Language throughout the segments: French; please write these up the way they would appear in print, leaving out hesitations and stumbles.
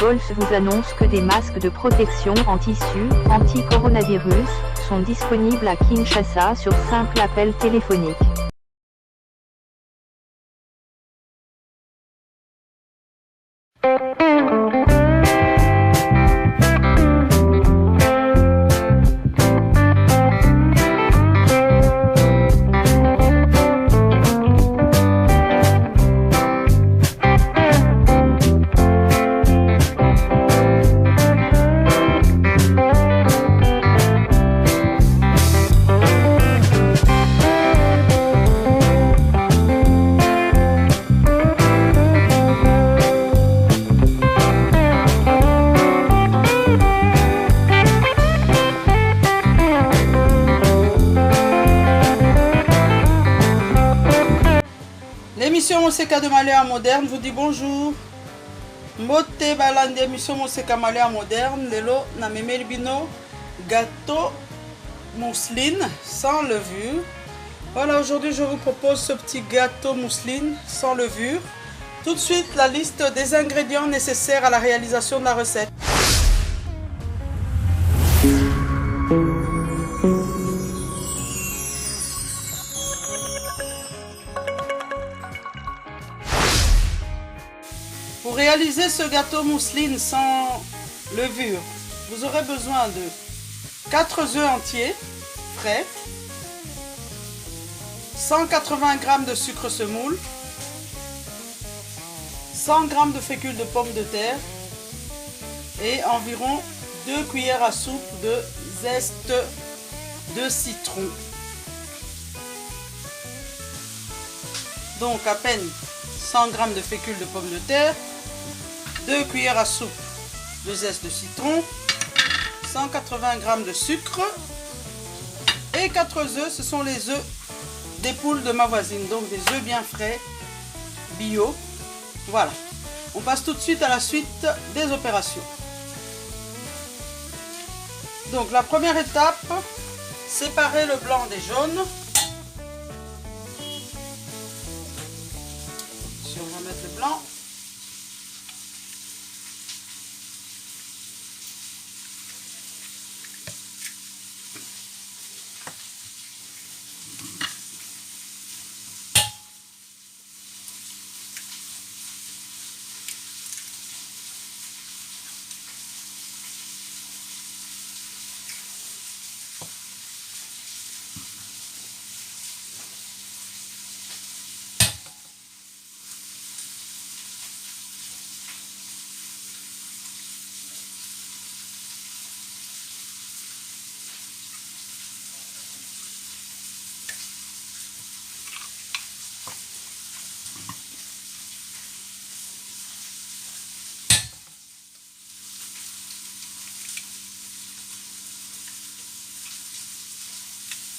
Golf vous annonce que des masques de protection en tissu, anti-coronavirus, sont disponibles à Kinshasa sur simple appel téléphonique. L'émission Moseka de Malaya Moderne vous dit bonjour. Mote balande émission Moseka Malaya Moderne. Lelo na memeli bino gâteau mousseline sans levure. Voilà, aujourd'hui je vous propose ce petit gâteau mousseline sans levure. Tout de suite la liste des ingrédients nécessaires à la réalisation de la recette. Pour réaliser ce gâteau mousseline sans levure, vous aurez besoin de 4 œufs entiers, frais, 180 g de sucre semoule, 100 g de fécule de pommes de terre et environ 2 cuillères à soupe de zeste de citron. Donc à peine 100 g de fécule de pommes de terre, 2 cuillères à soupe de zeste de citron, 180 g de sucre et 4 œufs. Ce sont les œufs des poules de ma voisine, donc des œufs bien frais, bio. Voilà, on passe tout de suite à la suite des opérations. Donc la première étape, séparer le blanc des jaunes. Si on va mettre le blanc.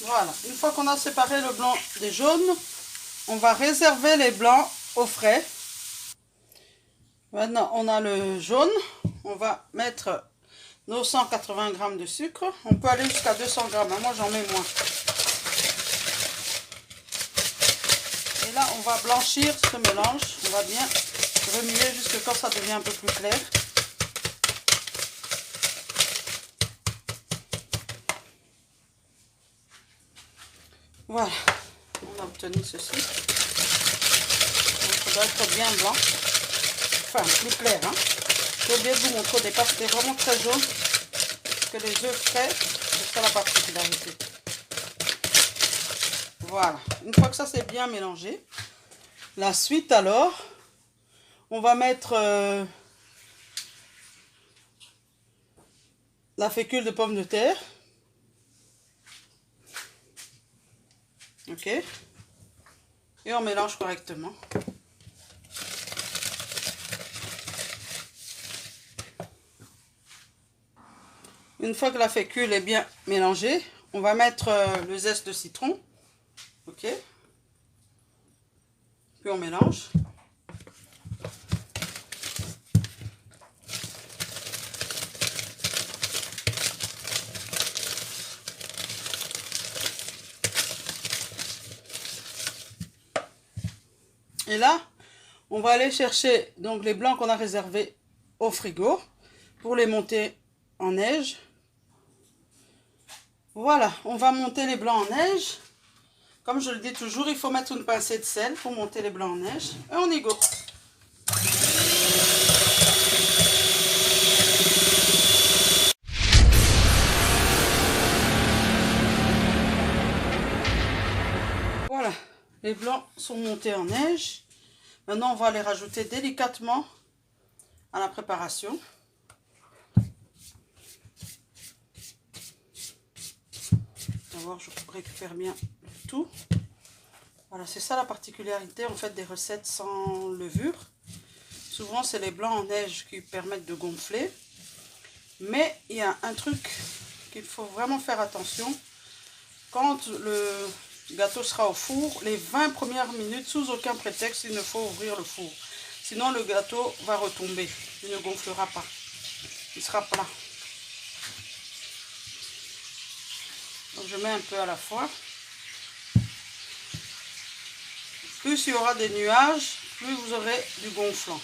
Voilà, une fois qu'on a séparé le blanc des jaunes, on va réserver les blancs au frais. Maintenant, on a le jaune, on va mettre nos 180 g de sucre. On peut aller jusqu'à 200 g, moi j'en mets moins. Et là, on va blanchir ce mélange, on va bien remuer jusqu'à quand ça devient un peu plus clair. Voilà, on a obtenu ceci. Donc, ça doit être bien blanc, enfin plus clair. Hein. J'ai oublié de vous montrer au départ, c'était vraiment très jaune. Parce que les œufs frais, c'est ça la particularité. Voilà, une fois que ça c'est bien mélangé, la suite alors, on va mettre la fécule de pommes de terre. Ok, et on mélange correctement. Une fois que la fécule est bien mélangée, on va mettre le zeste de citron. Ok, puis on mélange. Et là, on va aller chercher donc les blancs qu'on a réservés au frigo pour les monter en neige. Voilà, on va monter les blancs en neige. Comme je le dis toujours, il faut mettre une pincée de sel pour monter les blancs en neige. Et on y go. Voilà, les blancs sont montés en neige. Maintenant, on va les rajouter délicatement à la préparation. D'abord, je récupère bien le tout. Voilà, c'est ça la particularité en fait des recettes sans levure. Souvent, c'est les blancs en neige qui permettent de gonfler. Mais il y a un truc qu'il faut vraiment faire attention. Quand le gâteau sera au four, les 20 premières minutes, sous aucun prétexte, il ne faut ouvrir le four. Sinon, le gâteau va retomber. Il ne gonflera pas. Il sera plat. Donc, je mets un peu à la fois. Plus il y aura des nuages, plus vous aurez du gonflant.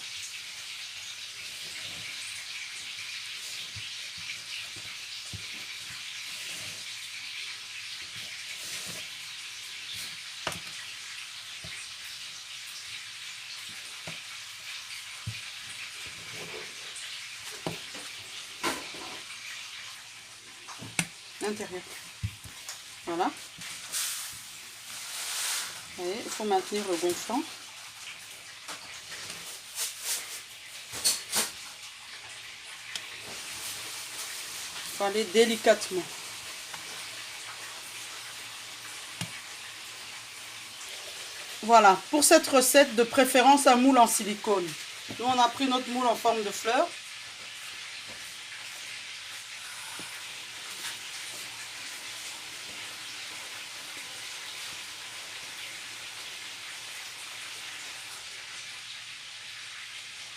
L'intérieur. Voilà. Vous voyez, il faut maintenir le gonflant. Il faut aller délicatement. Voilà, pour cette recette, de préférence un moule en silicone. Nous, on a pris notre moule en forme de fleur.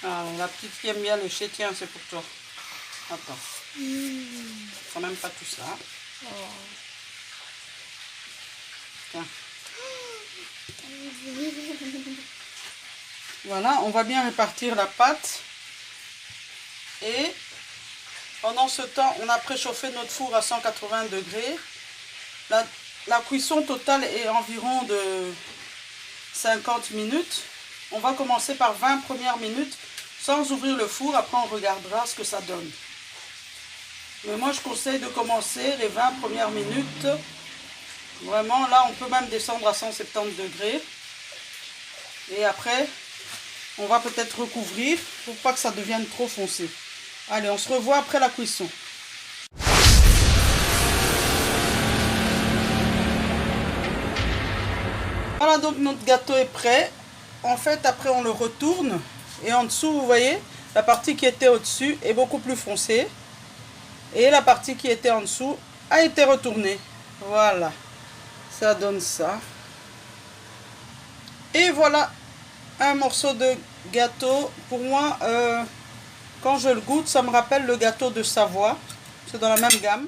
Ah, la petite qui aime bien lécher, tiens, c'est pour toi. Attends. Quand même pas tout ça. Oh. Tiens. Voilà, on va bien répartir la pâte. Et pendant ce temps, on a préchauffé notre four à 180 degrés. La cuisson totale est environ de 50 minutes. On va commencer par 20 premières minutes sans ouvrir le four. Après, on regardera ce que ça donne. Mais moi, je conseille de commencer les 20 premières minutes. Vraiment, là, on peut même descendre à 170 degrés. Et après, on va peut-être recouvrir pour pas que ça devienne trop foncé. Allez, on se revoit après la cuisson. Voilà, donc notre gâteau est prêt. En fait, après, on le retourne. Et en dessous, vous voyez, la partie qui était au-dessus est beaucoup plus foncée. Et la partie qui était en dessous a été retournée. Voilà. Ça donne ça. Et voilà un morceau de gâteau. Pour moi, quand je le goûte, ça me rappelle le gâteau de Savoie. C'est dans la même gamme.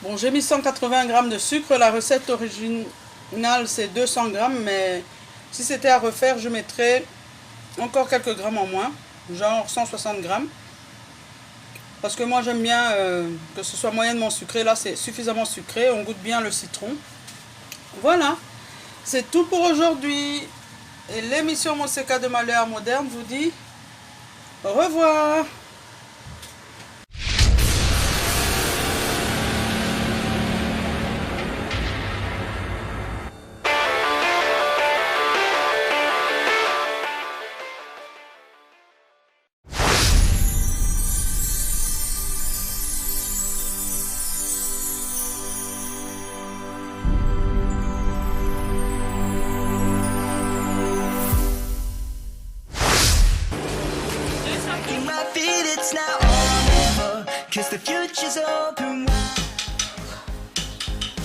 Bon, j'ai mis 180 g de sucre. La recette originale, c'est 200 g. Mais si c'était à refaire, je mettrais encore quelques grammes en moins. Genre 160 g. Parce que moi, j'aime bien que ce soit moyennement sucré. Là, c'est suffisamment sucré. On goûte bien le citron. Voilà. C'est tout pour aujourd'hui. Et l'émission Moseka de Malheur Moderne vous dit au revoir.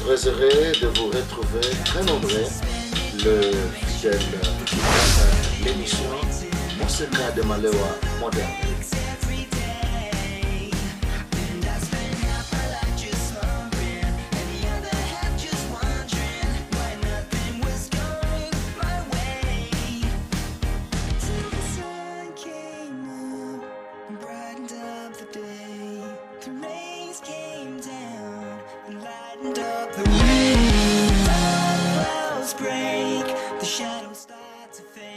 Très heureux de vous retrouver très nombreux, le fidèle l'émission Moseka de Malheur Moderne. break, the shadows start to fade.